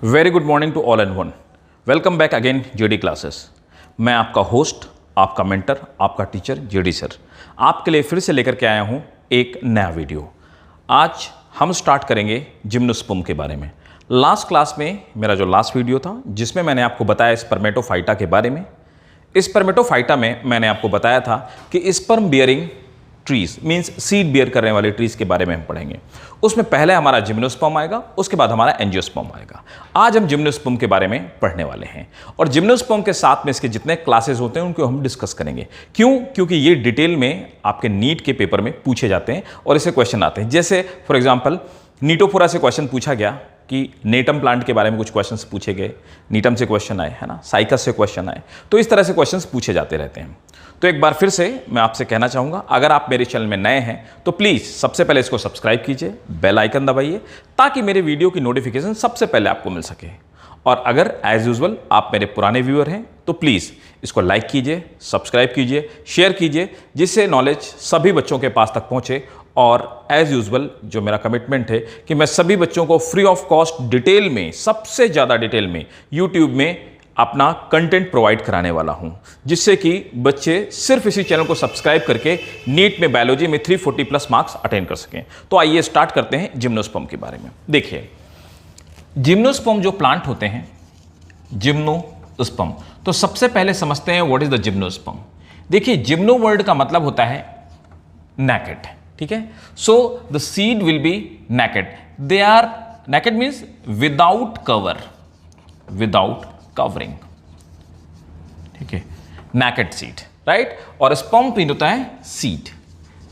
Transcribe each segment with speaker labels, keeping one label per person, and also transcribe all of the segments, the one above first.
Speaker 1: Very good morning to all and one. Welcome back again JD classes. मैं आपका host, आपका mentor, आपका teacher JD sir आपके लिए फिर से लेकर के आया हूं एक नया वीडियो। आज हम स्टार्ट करेंगे जिम्नोस्पर्म के बारे में। लास्ट क्लास में मेरा जो लास्ट वीडियो था जिसमें मैंने आपको बताया स्पर्मेटोफाइटा के बारे में। स्पर्मेटोफाइटा में मैंने आपको बताया था कि sperm bearing trees means seed bear करने वाले ट्रीज के बारे में हम पढ़ेंगे। उसमें पहले हमारा जिम्नोस्पर्म आएगा, उसके बाद हमारा एंजियोस्पर्म आएगा। आज हम जिम्नोस्पर्म के बारे में पढ़ने वाले हैं और जिम्नोस्पर्म के साथ में इसके जितने क्लासेस होते हैं उनको हम डिस्कस करेंगे। क्यों? क्योंकि ये डिटेल में आपके नीट के पेपर में पूछे जाते हैं और इससे क्वेश्चन आते हैं। जैसे फॉर एग्जाम्पल नीटोफोरा से क्वेश्चन पूछा गया कि नेटम प्लांट के बारे में कुछ क्वेश्चंस पूछे गए, नीटम से क्वेश्चन आए, है ना, साइकस से क्वेश्चन आए। तो इस तरह से क्वेश्चंस पूछे जाते रहते हैं। तो एक बार फिर से मैं आपसे कहना चाहूँगा, अगर आप मेरे चैनल में नए हैं तो प्लीज़ सबसे पहले इसको सब्सक्राइब कीजिए, बेल आइकन दबाइए ताकि मेरे वीडियो की नोटिफिकेशन सबसे पहले आपको मिल सके। और अगर एज यूजुअल आप मेरे पुराने व्यूअर हैं तो प्लीज़ इसको लाइक कीजिए, सब्सक्राइब कीजिए, शेयर कीजिए, जिससे नॉलेज सभी बच्चों के पास तक पहुँचे। और एज यूजुअल जो मेरा कमिटमेंट है कि मैं सभी बच्चों को फ्री ऑफ कॉस्ट डिटेल में, सबसे ज़्यादा डिटेल में यूट्यूब में अपना कंटेंट प्रोवाइड कराने वाला हूं, जिससे कि बच्चे सिर्फ इसी चैनल को सब्सक्राइब करके नीट में बायोलॉजी में 340 प्लस मार्क्स अटेन कर सकें। तो आइए स्टार्ट करते हैं जिम्नोस्पर्म के बारे में। देखिए, जिम्नोस्पर्म जो प्लांट होते हैं, जिम्नोस्पर्म, तो सबसे पहले समझते हैं व्हाट इज द जिम्नोस्पर्म। देखिए, जिम्नो वर्ड का मतलब होता है नेकेड, ठीक है। So the seed will be naked. They are naked means without cover, without covering, ठीक है, नेकेड सीड, राइट। और स्पर्म मीन होता है सीड,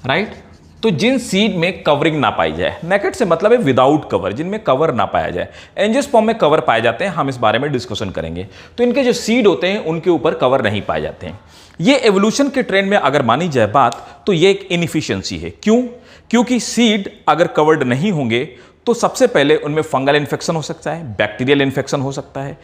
Speaker 1: राइट। तो जिन सीड में कवरिंग ना पाई जाए, नेकेड से मतलब है विदाउट कवर, जिनमें कवर ना पाया जाए। एंजियोस्पर्म में कवर पाए जाते हैं, हम इस बारे में डिस्कशन करेंगे। तो इनके जो सीड होते हैं उनके ऊपर कवर नहीं पाए जाते हैं। ये एवोल्यूशन के ट्रेंड में अगर मानी जाए बात तो ये एक इनएफिशिएंसी है। क्यों? क्योंकि सीड अगर कवर्ड नहीं होंगे तो सबसे पहले उनमें फंगल इन्फेक्शन हो सकता है, बैक्टीरियल इन्फेक्शन हो सकता है,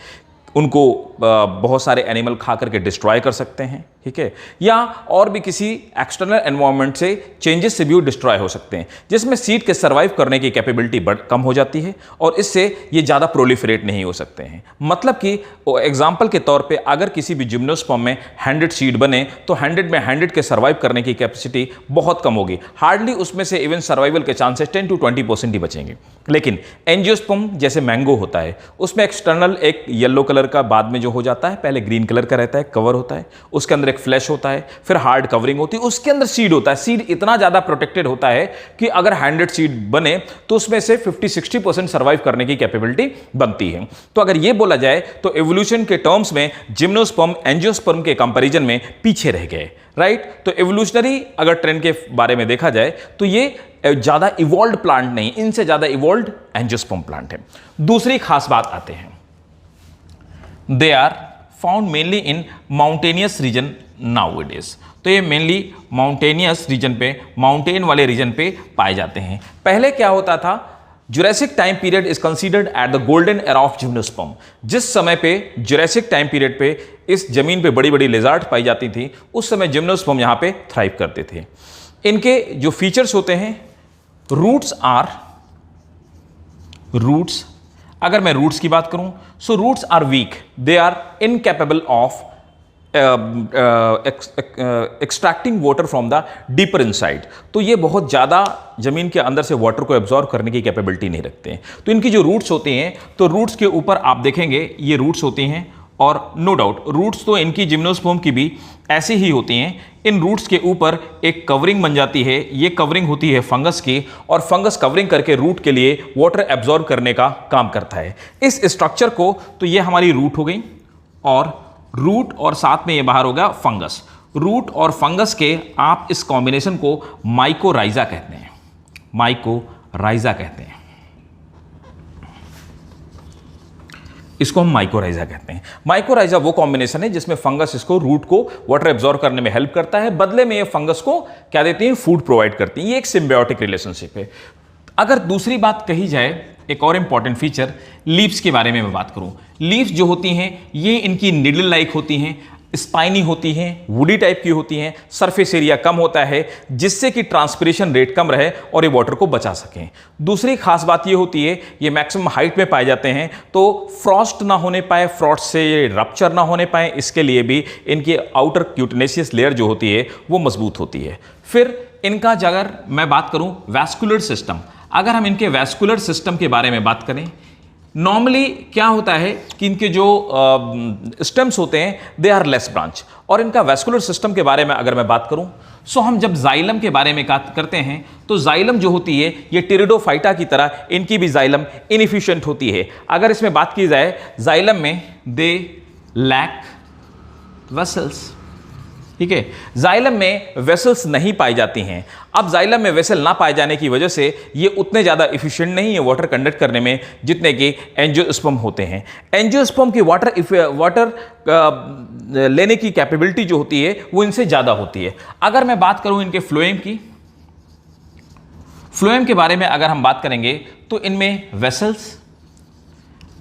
Speaker 1: उनको बहुत सारे एनिमल खा करके डिस्ट्रॉय कर सकते हैं, ठीक है, या और भी किसी एक्सटर्नल एनवायरनमेंट से चेंजेस से भी वो डिस्ट्रॉय हो सकते हैं, जिसमें सीड के सर्वाइव करने की कैपेबिलिटी कम हो जाती है और इससे ये ज़्यादा प्रोलिफरेट नहीं हो सकते हैं। मतलब कि एग्जाम्पल के तौर पे अगर किसी भी जिम्नोस्पर्म में 100 सीड बने तो 100 में 100 के सर्वाइव करने की कैपेसिटी बहुत कम होगी। हार्डली उसमें से इवन सर्वाइवल के चांसेस 10 to 20% ही बचेंगे। लेकिन एंजियोस्पर्म जैसे मैंगो होता है, उसमें एक्सटर्नल एक येलो कलर का बाद में जो हो जाता है, पहले ग्रीन कलर का रहता है, कवर होता है, उसके अंदर एक फ्लैश होता है, फिर हार्ड कवरिंग होती है, उसके अंदर सीड होता है। सीड इतना ज्यादा प्रोटेक्टेड होता है कि अगर 100 सीड बने तो उसमें से 50-60% सर्वाइव करने की कैपेबिलिटी बनती है। तो अगर यह बोला जाए तो एवोल्यूशन के टर्म्स में जिम्नोस्पर्म एंजियोस्पर्म के कंपैरिजन में पीछे रह गए, राइट। तो एवोल्यूशनरी अगर ट्रेंड के बारे में देखा जाए तो ये ज्यादा इवॉल्व्ड प्लांट नहीं, इनसे ज्यादा इवॉल्व्ड एंजियोस्पर्म प्लांट है। दूसरी खास बात आते हैं, they are found mainly in mountainous region nowadays. तो ये मेनली माउंटेनियस रीजन पे, माउंटेन वाले रीजन पे पाए जाते हैं। पहले क्या होता था, Jurassic time period is considered at the golden era of gymnosperm. जिस समय पे जुरासिक टाइम पीरियड पे इस जमीन पे बड़ी बड़ी लिजार्ड पाई जाती थी, उस समय जिम्नोस्पर्म यहाँ पे थ्राइव करते थे। इनके जो फीचर्स होते हैं, रूट्स, अगर मैं रूट्स की बात करूं, so roots are weak, they are incapable of extracting water from the deeper inside. तो ये बहुत ज़्यादा जमीन के अंदर से वाटर को एब्जॉर्ब करने की कैपेबिलिटी नहीं रखते हैं। तो इनकी जो रूट्स होती हैं, तो रूट्स के ऊपर आप देखेंगे ये रूट्स होती हैं, और नो डाउट रूट्स तो इनकी जिम्नोस्पर्म की भी ऐसी ही होती हैं। इन रूट्स के ऊपर एक कवरिंग बन जाती है, ये कवरिंग होती है फंगस की, और फंगस कवरिंग करके रूट के लिए वाटर एब्जॉर्ब करने का काम करता है। इस स्ट्रक्चर को, तो ये हमारी रूट हो गई, और रूट और साथ में ये बाहर हो गया फंगस। रूट और फंगस के आप इस कॉम्बिनेशन को माइकोराइजा कहते हैं, माइकोराइजा कहते हैं, इसको हम माइकोराइजा कहते हैं। माइकोराइजा वो कॉम्बिनेशन है जिसमें फंगस इसको रूट को वाटर एब्जॉर्ब करने में हेल्प करता है, बदले में ये फंगस को क्या देती है, फूड प्रोवाइड करती है। ये एक सिम्बायोटिक रिलेशनशिप है। अगर दूसरी बात कही जाए, एक और इंपॉर्टेंट फीचर लीव्स के बारे में मैं बात करूं, लीव्स जो होती हैं ये इनकी निडल लाइक होती हैं। स्पाइनी होती हैं, वुडी टाइप की होती हैं, सरफेस एरिया कम होता है जिससे कि ट्रांसपिरेशन रेट कम रहे और ये वाटर को बचा सकें। दूसरी खास बात ये होती है ये मैक्सिमम हाइट में पाए जाते हैं, तो फ्रॉस्ट ना होने पाए, फ्रॉस्ट से ये रप्चर ना होने पाए, इसके लिए भी इनकी आउटर क्यूटिनेसियस लेयर जो होती है वो मजबूत होती है। फिर इनका अगर मैं बात करूं वैस्कुलर सिस्टम, अगर हम इनके वैस्कुलर सिस्टम के बारे में बात करें, नॉर्मली क्या होता है कि इनके जो स्टेम्स होते हैं दे आर लेस ब्रांच। और इनका वैस्कुलर सिस्टम के बारे में अगर मैं बात करूं, सो हम जब जाइलम के बारे में बात करते हैं तो जाइलम जो होती है ये टेरिडोफाइटा की तरह इनकी भी जाइलम इनएफिशिएंट होती है। अगर इसमें बात की जाए जाइलम में दे लैक वेसल्स, ठीक है, जाइलम में वेसल्स नहीं पाई जाती हैं। अब जाइलम में वेसल ना पाए जाने की वजह से ये उतने ज़्यादा एफिशिएंट नहीं है वाटर कंडक्ट करने में जितने कि एंजियोस्पर्म होते हैं। एंजियोस्पर्म की वाटर लेने की कैपेबिलिटी जो होती है वो इनसे ज़्यादा होती है। अगर मैं बात करूं इनके फ्लोएम की, फ्लोएम के बारे में अगर हम बात करेंगे तो इनमें वेसल्स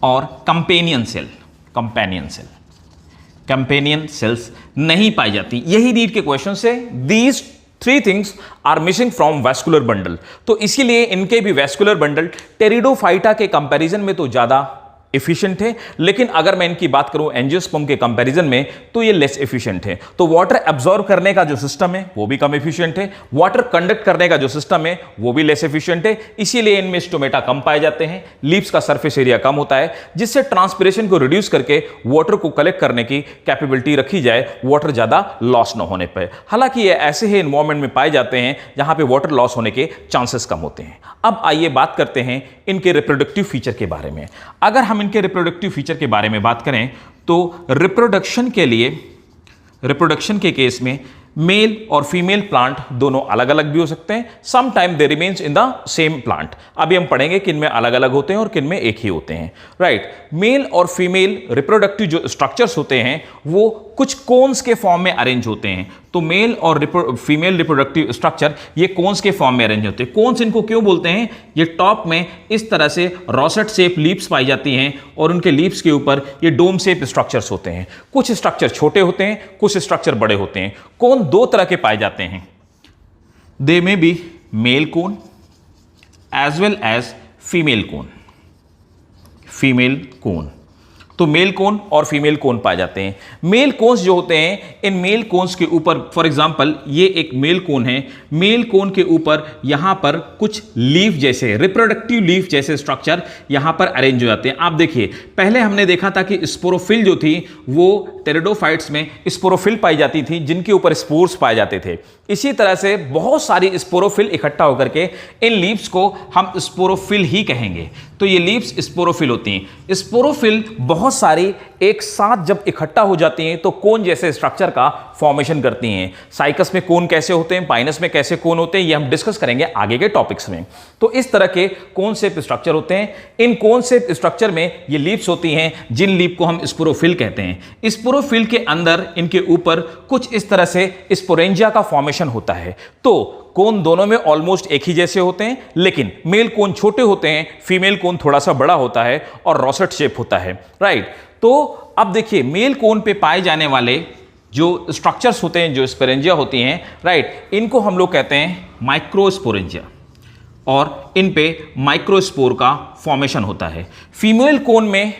Speaker 1: और कंपेनियन सेल्स नहीं पाई जाती। यही नीट के क्वेश्चन से these 3 things are missing from vascular bundle, तो इसीलिए इनके भी वैस्कुलर बंडल टेरिडोफाइटा के कंपैरिजन में तो ज्यादा एफिशिएंट है, लेकिन अगर मैं इनकी बात करूं एंजियोस्पर्म के कंपैरिजन में तो ये लेस एफिशिएंट है। तो वाटर एब्जॉर्ब करने का जो सिस्टम है वो भी कम एफिशिएंट है, वाटर कंडक्ट करने का जो सिस्टम है वो भी लेस एफिशिएंट है, इसीलिए इनमें स्टोमेटा कम पाए जाते हैं, लीव्स का सरफेस एरिया कम होता है, जिससे ट्रांसपिरेशन को रिड्यूस करके वाटर को कलेक्ट करने की कैपेबिलिटी रखी जाए, वाटर ज्यादा लॉस न होने पर। हालांकि ये ऐसे ही एनवायरमेंट में पाए जाते हैं जहां पे वाटर लॉस होने के चांसेस कम होते हैं। अब आइए बात करते हैं इनके रिप्रोडक्टिव फीचर के बारे में। अगर हम इनके रिप्रोडक्टिव फीचर के बारे में बात करें तो रिप्रोडक्शन के केस में मेल और फीमेल प्लांट दोनों अलग अलग भी हो सकते हैं, some time they remains in the same plant. अभी हम पढ़ेंगे किन में अलग अलग होते हैं और किन में एक ही होते हैं, राइट। मेल और फीमेल रिप्रोडक्टिव जो स्ट्रक्चर्स होते हैं वो कुछ कोन्स के फॉर्म में अरेंज होते हैं। तो मेल और फीमेल रिप्रोडक्टिव स्ट्रक्चर ये कोन्स के फॉर्म में अरेंज होते हैं। कोन्स इनको क्यों बोलते हैं, ये टॉप में इस तरह से रोसेट शेप लीव्स पाई जाती हैं और उनके लीव्स के ऊपर ये डोम शेप स्ट्रक्चर्स होते हैं। कुछ स्ट्रक्चर छोटे होते हैं, कुछ स्ट्रक्चर बड़े होते हैं। कोन 2 तरह के पाए जाते हैं, they may be male cone as well as female cone. तो मेल कोन और फीमेल कोन पाए जाते हैं। मेल कोन्स जो होते हैं, इन मेल कोन्स के ऊपर फॉर एग्जांपल ये एक मेल कोन है, मेल कोन के ऊपर यहां पर कुछ लीफ जैसे रिप्रोडक्टिव लीफ जैसे स्ट्रक्चर यहां पर अरेंज हो जाते हैं। आप देखिए पहले हमने देखा था कि स्पोरोफिल जो थी वो टेरिडोफाइट्स में स्पोरोफिल पाई जाती थी जिनके ऊपर स्पोर्स पाए जाते थे। इसी तरह से बहुत सारी स्पोरोफिल इकट्ठा होकर के इन लीव्स को हम स्पोरोफिल ही कहेंगे। तो ये लीव्स स्पोरोफिल होती हैं। स्पोरोफिल बहुत सारी एक साथ जब इकट्ठा हो जाती हैं तो कोन जैसे स्ट्रक्चर का फॉर्मेशन करती हैं। साइकस में कोन कैसे होते हैं, पाइनस में कैसे कोन होते हैं, ये हम डिस्कस करेंगे आगे के टॉपिक्स में। तो इस तरह के कोन शेप स्ट्रक्चर होते हैं। इन कोन शेप स्ट्रक्चर में ये लीव्स होती हैं जिन लीव को हम स्पोरोफिल कहते हैं। स्पोरोफिल के अंदर इनके ऊपर कुछ इस तरह से स्पोरेंजिया का फॉर्मेशन होता है। तो कोन दोनों में ऑलमोस्ट एक ही जैसे होते हैं, लेकिन मेल कोन छोटे होते हैं, फीमेल कोन थोड़ा सा बड़ा होता है और रोसेट शेप होता है, राइट। तो अब देखिए मेल कोन पे पाए जाने वाले जो स्ट्रक्चर्स होते हैं, जो स्पोरेंजिया होती हैं, राइट, इनको हम लोग कहते हैं माइक्रोस्पोरेंजिया और इन पे माइक्रोस्पोर का फॉर्मेशन होता है। फीमेल कोन में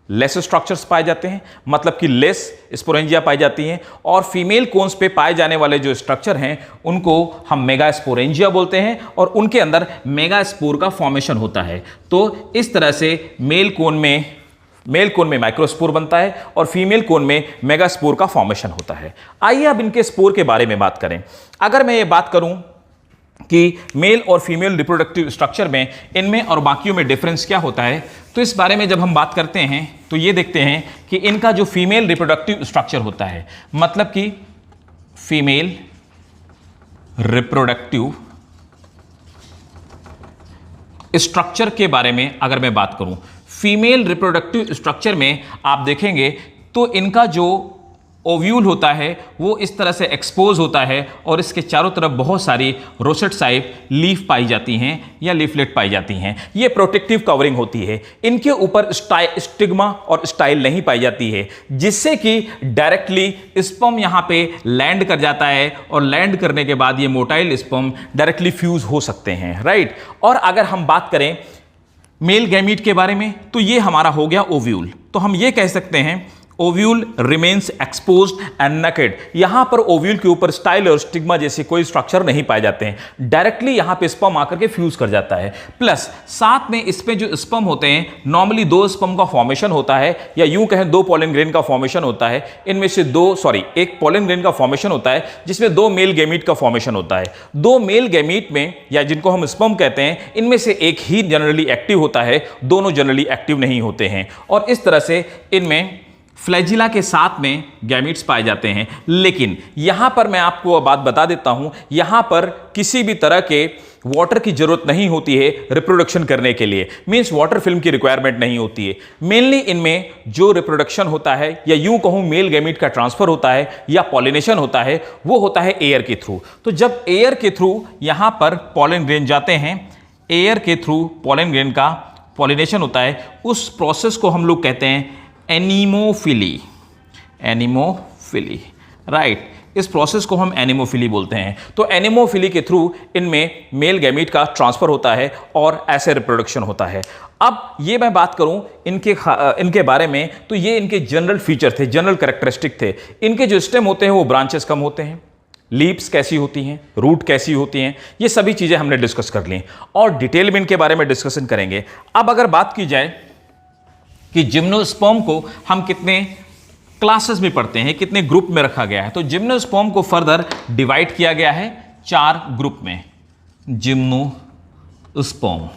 Speaker 1: लेस स्ट्रक्चर्स पाए जाते हैं, मतलब कि लेस स्पोरेंजिया पाई जाती हैं, और फीमेल कोन्स पे पाए जाने वाले जो स्ट्रक्चर हैं उनको हम मेगास्पोरेंजिया बोलते हैं और उनके अंदर मेगास्पोर का फॉर्मेशन होता है। तो इस तरह से मेल कोन में माइक्रोस्पोर बनता है और फीमेल कोन में मेगास्पोर का फॉर्मेशन होता है। आइए अब इनके स्पोर के बारे में बात करें। अगर मैं ये बात करूं कि मेल और फीमेल रिप्रोडक्टिव स्ट्रक्चर में इनमें और बाकियों में डिफरेंस क्या होता है, तो इस बारे में जब हम बात करते हैं तो ये देखते हैं कि इनका जो फीमेल रिप्रोडक्टिव स्ट्रक्चर होता है, मतलब कि फीमेल रिप्रोडक्टिव स्ट्रक्चर के बारे में अगर मैं बात करूं, फीमेल रिप्रोडक्टिव स्ट्रक्चर में आप देखेंगे तो इनका जो ओव्यूल होता है वो इस तरह से एक्सपोज होता है और इसके चारों तरफ बहुत सारी रोसेट टाइप लीफ पाई जाती हैं या लीफलेट पाई जाती हैं। ये प्रोटेक्टिव कवरिंग होती है। इनके ऊपर स्टिग्मा और स्टाइल नहीं पाई जाती है, जिससे कि डायरेक्टली स्पर्म यहां पे लैंड कर जाता है और लैंड करने के बाद ये मोटाइल स्पर्म डायरेक्टली फ्यूज हो सकते हैं, राइट। और अगर हम बात करें मेल गैमीट के बारे में तो ये हमारा हो गया ओव्यूल। तो हम ये कह सकते हैं ओव्यूल रिमेन्स एक्सपोज्ड एंड नकेड। यहां पर ओव्यूल के ऊपर स्टाइल और स्टिग्मा जैसे कोई स्ट्रक्चर नहीं पाए जाते हैं, डायरेक्टली यहां पे स्पर्म आकर के फ्यूज कर जाता है। प्लस साथ में इसमें जो स्पर्म होते हैं नॉर्मली 2 स्पर्म का फॉर्मेशन होता है, या यूं कहें 2 पोलन ग्रेन का फॉर्मेशन होता है। इनमें से एक पोलन ग्रेन का फॉर्मेशन होता है जिसमें 2 मेल गैमीट का फॉर्मेशन होता है। 2 मेल गैमीट में, या जिनको हम स्पर्म कहते हैं, इनमें से एक ही जनरली एक्टिव होता है, दोनों जनरली एक्टिव नहीं होते हैं। और इस तरह से इनमें फ्लैजिला के साथ में गैमीट्स पाए जाते हैं। लेकिन यहां पर मैं आपको बात बता देता हूं, यहां पर किसी भी तरह के वाटर की जरूरत नहीं होती है रिप्रोडक्शन करने के लिए, मींस वाटर फिल्म की रिक्वायरमेंट नहीं होती है। मेनली इनमें जो रिप्रोडक्शन होता है, या यूं कहूं मेल गैमीट का ट्रांसफर होता है या पॉलिनेशन होता है, वो होता है एयर के थ्रू। तो जब एयर के थ्रू यहां पर पॉलन ग्रेन जाते हैं, एयर के थ्रू पॉलन ग्रेन का पॉलिनेशन होता है, उस प्रोसेस को हम लोग कहते हैं एनीमोफिली। Anemophily, right. इस प्रोसेस को हम एनीमोफिली बोलते हैं। तो एनीमोफिली के थ्रू इनमें मेल गैमीट का ट्रांसफर होता है और ऐसे रिप्रोडक्शन होता है। अब ये मैं बात करूं इनके बारे में, तो ये इनके जनरल फीचर थे, जनरल कैरेक्टरिस्टिक थे। इनके जो स्टेम होते हैं वो ब्रांचेस कम होते हैं, लीव्स कैसी होती हैं, रूट कैसी होती हैं, ये सभी चीज़ें हमने डिस्कस कर ली और डिटेल में इनके बारे में डिस्कशन करेंगे। अब अगर बात की जाए कि जिम्नोस्पर्म को हम कितने क्लासेस में पढ़ते हैं, कितने ग्रुप में रखा गया है, तो जिम्नोस्पर्म को फर्दर डिवाइड किया गया है 4 ग्रुप में। Gymnosperm,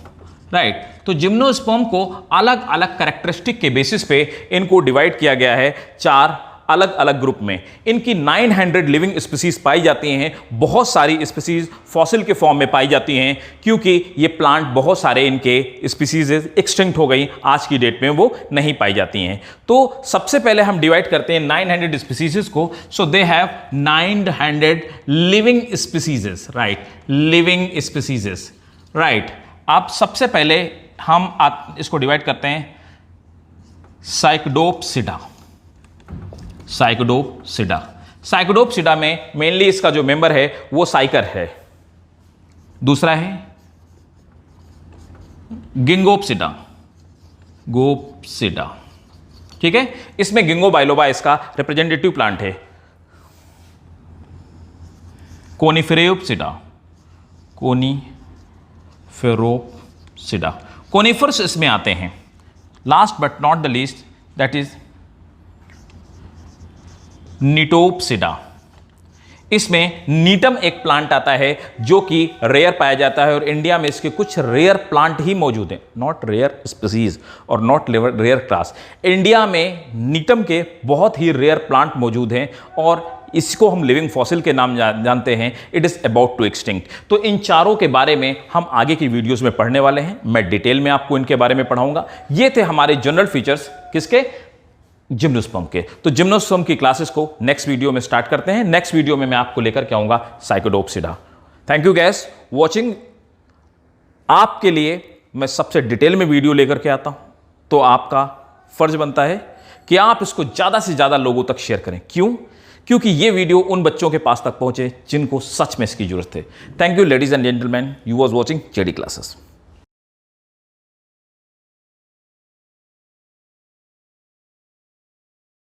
Speaker 1: right. तो जिम्नोस्पर्म को अलग अलग कैरेक्टरिस्टिक के बेसिस पे इनको डिवाइड किया गया है 4 अलग अलग ग्रुप में। इनकी 900 लिविंग स्पीसीज पाई जाती हैं। बहुत सारी स्पीसीज फॉसिल के फॉर्म में पाई जाती हैं, क्योंकि ये प्लांट बहुत सारे इनके स्पीसीज एक्सटिंक्ट हो गई, आज की डेट में वो नहीं पाई जाती हैं। तो सबसे पहले हम डिवाइड करते हैं 900 स्पीसीज को। So they have 900 living species, right, living species, right. अब सबसे पहले हम इसको डिवाइड करते हैं साइकोडोप्सिडा। साइकोडोप्सिडा, साइकोडोप्सिडा में मेनली इसका जो मेंबर है वो साइकर है। दूसरा है गिंगोप्सिडा, गोप्सिडा, ठीक है। इसमें गिंगो बाइलोबा इसका रिप्रेजेंटेटिव प्लांट है। कोनिफेरोप्सिडा, कोनिफेरोप्सिडा, कोनिफर्स इसमें आते हैं। Last but not the least, that is Gnetopsida. इसमें नीटम एक प्लांट आता है जो कि रेयर पाया जाता है, और इंडिया में इसके कुछ रेयर प्लांट ही मौजूद हैं, नॉट रेयर स्पीसीज और नॉट रेयर क्लास। इंडिया में नीटम के बहुत ही रेयर प्लांट मौजूद हैं और इसको हम लिविंग फॉसिल के नाम जानते हैं। It is about to extinct. तो इन चारों के बारे में हम आगे की वीडियोस में पढ़ने वाले हैं। मैं डिटेल में आपको इनके बारे में पढ़ाऊंगा। ये थे हमारे जनरल फीचर्स किसके, जिम्नोस्पर्म के। तो जिम्नोस्पर्म की क्लासेस को नेक्स्ट वीडियो में स्टार्ट करते हैं। नेक्स्ट वीडियो में मैं आपको लेकर के आऊंगा Cycadopsida. Thank you guys watching. आपके लिए मैं सबसे डिटेल में वीडियो लेकर के आता हूं, तो आपका फर्ज बनता है कि आप इसको ज्यादा से ज्यादा लोगों तक शेयर करें। क्यों? क्योंकि ये वीडियो उन बच्चों के पास तक पहुंचे जिनको सच में इसकी जरूरत है। Thank you ladies and gentleman, you was watching JD classes.